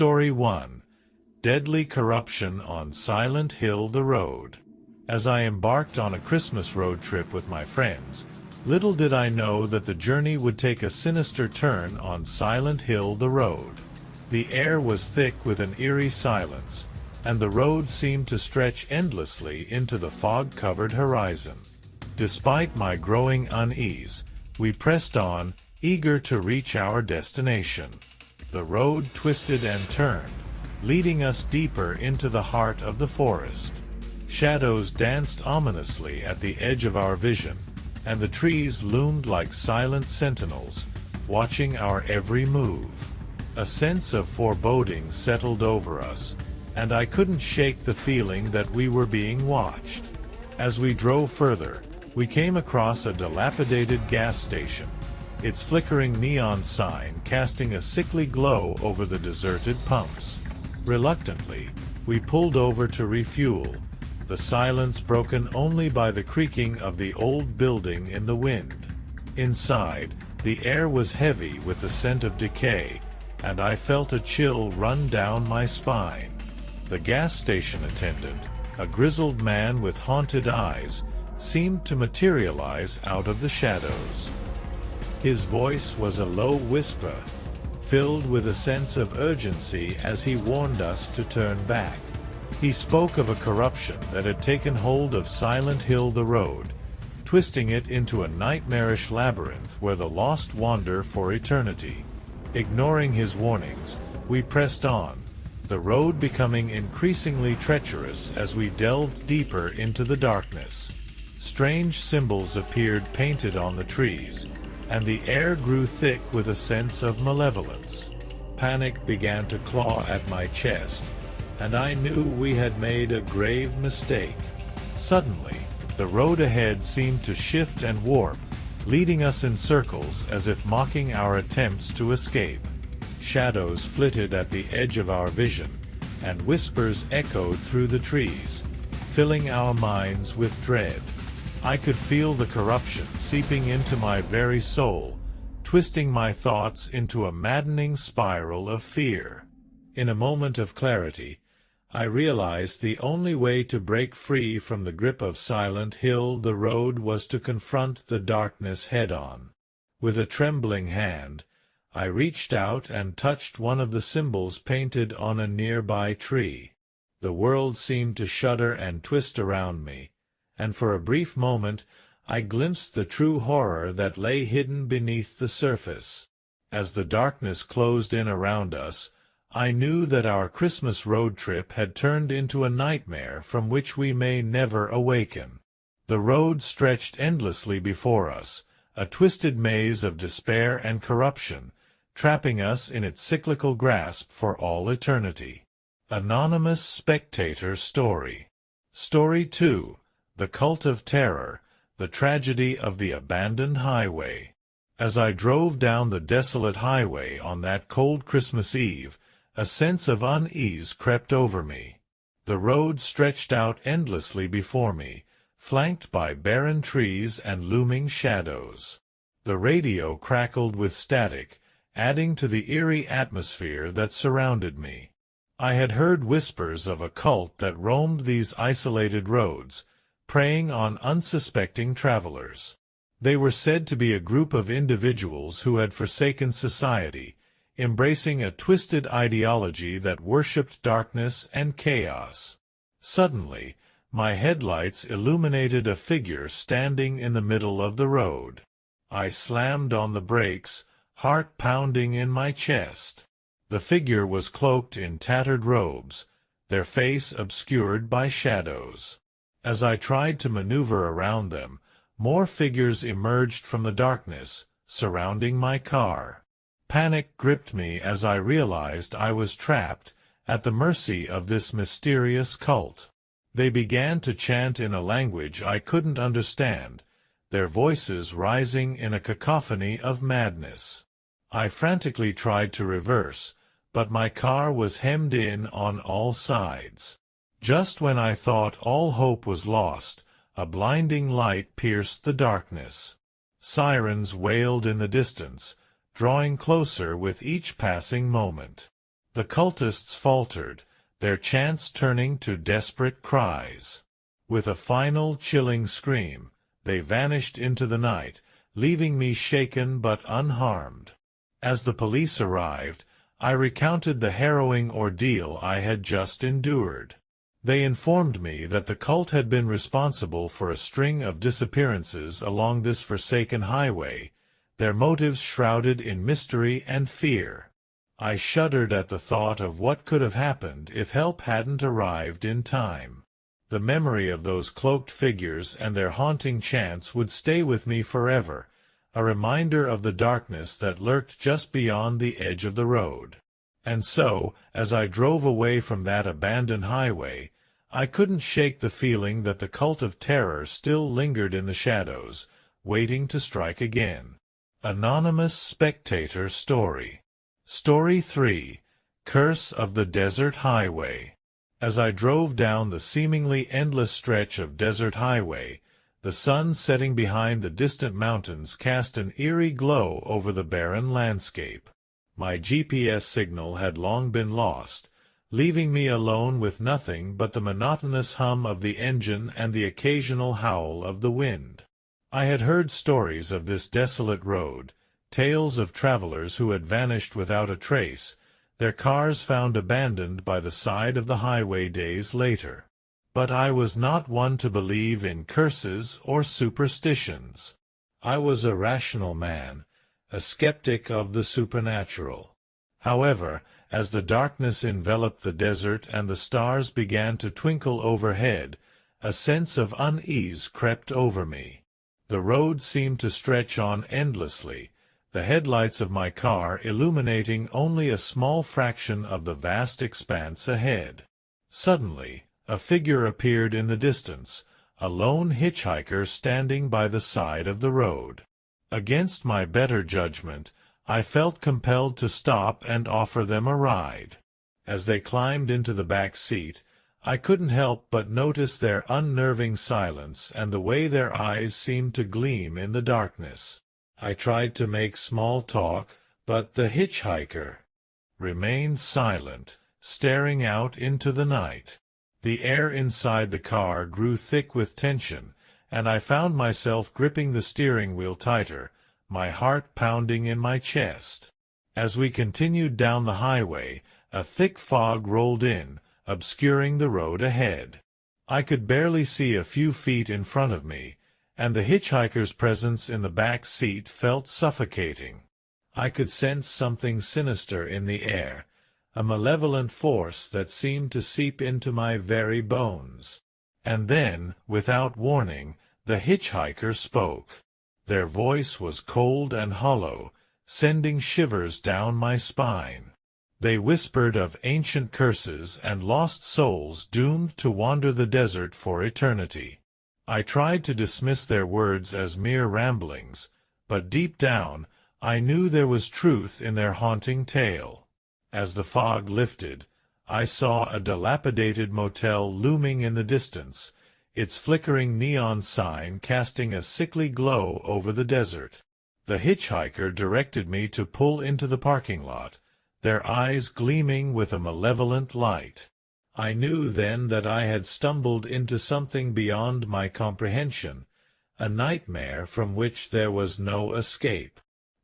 Story 1. Deadly Corruption on Silent Hill the Road. As I embarked on a Christmas road trip with my friends, little did I know that the journey would take a sinister turn on Silent Hill the Road. The air was thick with an eerie silence, and the road seemed to stretch endlessly into the fog-covered horizon. Despite my growing unease, we pressed on, eager to reach our destination. The road twisted and turned, leading us deeper into the heart of the forest. Shadows danced ominously at the edge of our vision, and the trees loomed like silent sentinels, watching our every move. A sense of foreboding settled over us, and I couldn't shake the feeling that we were being watched. As we drove further, we came across a dilapidated gas station, its flickering neon sign casting a sickly glow over the deserted pumps. Reluctantly, we pulled over to refuel, the silence broken only by the creaking of the old building in the wind. Inside, the air was heavy with the scent of decay, and I felt a chill run down my spine. The gas station attendant, a grizzled man with haunted eyes, seemed to materialize out of the shadows. His voice was a low whisper, filled with a sense of urgency as he warned us to turn back. He spoke of a corruption that had taken hold of Silent Hill the Road, twisting it into a nightmarish labyrinth where the lost wander for eternity. Ignoring his warnings, we pressed on, the road becoming increasingly treacherous as we delved deeper into the darkness. Strange symbols appeared painted on the trees, and the air grew thick with a sense of malevolence. Panic began to claw at my chest, and I knew we had made a grave mistake. Suddenly, the road ahead seemed to shift and warp, leading us in circles as if mocking our attempts to escape. Shadows flitted at the edge of our vision, and whispers echoed through the trees, filling our minds with dread. I could feel the corruption seeping into my very soul, twisting my thoughts into a maddening spiral of fear. In a moment of clarity, I realized the only way to break free from the grip of Silent Hill the Road was to confront the darkness head-on. With a trembling hand, I reached out and touched one of the symbols painted on a nearby tree. The world seemed to shudder and twist around me, and for a brief moment I glimpsed the true horror that lay hidden beneath the surface. As the darkness closed in around us, I knew that our Christmas road trip had turned into a nightmare from which we may never awaken. The road stretched endlessly before us, a twisted maze of despair and corruption, trapping us in its cyclical grasp for all eternity. Anonymous Spectator Story. Story 2. The Cult of Terror, the Tragedy of the Abandoned Highway. As I drove down the desolate highway on that cold Christmas Eve, a sense of unease crept over me. The road stretched out endlessly before me, flanked by barren trees and looming shadows. The radio crackled with static, adding to the eerie atmosphere that surrounded me. I had heard whispers of a cult that roamed these isolated roads, preying on unsuspecting travelers. They were said to be a group of individuals who had forsaken society, embracing a twisted ideology that worshipped darkness and chaos. Suddenly, my headlights illuminated a figure standing in the middle of the road. I slammed on the brakes, heart pounding in my chest. The figure was cloaked in tattered robes, their face obscured by shadows. As I tried to maneuver around them, more figures emerged from the darkness, surrounding my car. Panic gripped me as I realized I was trapped, at the mercy of this mysterious cult. They began to chant in a language I couldn't understand, their voices rising in a cacophony of madness. I frantically tried to reverse, but my car was hemmed in on all sides. Just when I thought all hope was lost, a blinding light pierced the darkness. Sirens wailed in the distance, drawing closer with each passing moment. The cultists faltered, their chants turning to desperate cries. With a final chilling scream, they vanished into the night, leaving me shaken but unharmed. As the police arrived, I recounted the harrowing ordeal I had just endured. They informed me that the cult had been responsible for a string of disappearances along this forsaken highway, their motives shrouded in mystery and fear. I shuddered at the thought of what could have happened if help hadn't arrived in time. The memory of those cloaked figures and their haunting chants would stay with me forever, a reminder of the darkness that lurked just beyond the edge of the road. And so, as I drove away from that abandoned highway, I couldn't shake the feeling that the cult of terror still lingered in the shadows, waiting to strike again. Anonymous Spectator Story. Story 3. Curse of the Desert Highway. As I drove down the seemingly endless stretch of desert highway, the sun setting behind the distant mountains cast an eerie glow over the barren landscape. My GPS signal had long been lost, leaving me alone with nothing but the monotonous hum of the engine and the occasional howl of the wind. I had heard stories of this desolate road, tales of travelers who had vanished without a trace, their cars found abandoned by the side of the highway days later. But I was not one to believe in curses or superstitions. I was a rational man, a skeptic of the supernatural. However, as the darkness enveloped the desert and the stars began to twinkle overhead, a sense of unease crept over me. The road seemed to stretch on endlessly, the headlights of my car illuminating only a small fraction of the vast expanse ahead. Suddenly, a figure appeared in the distance, a lone hitchhiker standing by the side of the road. Against my better judgment, I felt compelled to stop and offer them a ride. As they climbed into the back seat, I couldn't help but notice their unnerving silence and the way their eyes seemed to gleam in the darkness. I tried to make small talk, but the hitchhiker remained silent, staring out into the night. The air inside the car grew thick with tension, and I found myself gripping the steering wheel tighter, my heart pounding in my chest. As we continued down the highway, a thick fog rolled in, obscuring the road ahead. I could barely see a few feet in front of me, and the hitchhiker's presence in the back seat felt suffocating. I could sense something sinister in the air, a malevolent force that seemed to seep into my very bones. And then, without warning, the hitchhiker spoke. Their voice was cold and hollow, sending shivers down my spine. They whispered of ancient curses and lost souls doomed to wander the desert for eternity. I tried to dismiss their words as mere ramblings, but deep down, I knew there was truth in their haunting tale. As the fog lifted, I saw a dilapidated motel looming in the distance, its flickering neon sign casting a sickly glow over the desert. The hitchhiker directed me to pull into the parking lot, their eyes gleaming with a malevolent light. I knew then that I had stumbled into something beyond my comprehension, a nightmare from which there was no escape.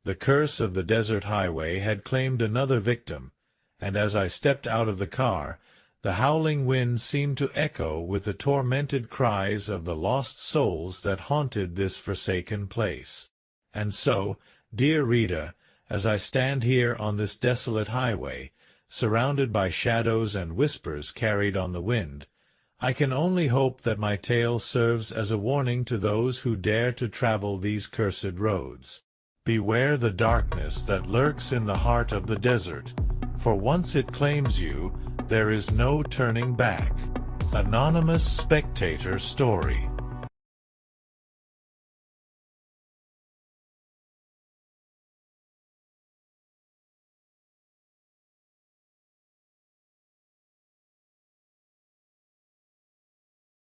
The curse of the desert highway had claimed another victim, and as I stepped out of the car, the howling wind seemed to echo with the tormented cries of the lost souls that haunted this forsaken place. And so, dear Rita, as I stand here on this desolate highway, surrounded by shadows and whispers carried on the wind, I can only hope that my tale serves as a warning to those who dare to travel these cursed roads. Beware the darkness that lurks in the heart of the desert, for once it claims you, there is no turning back. Anonymous Spectator Story.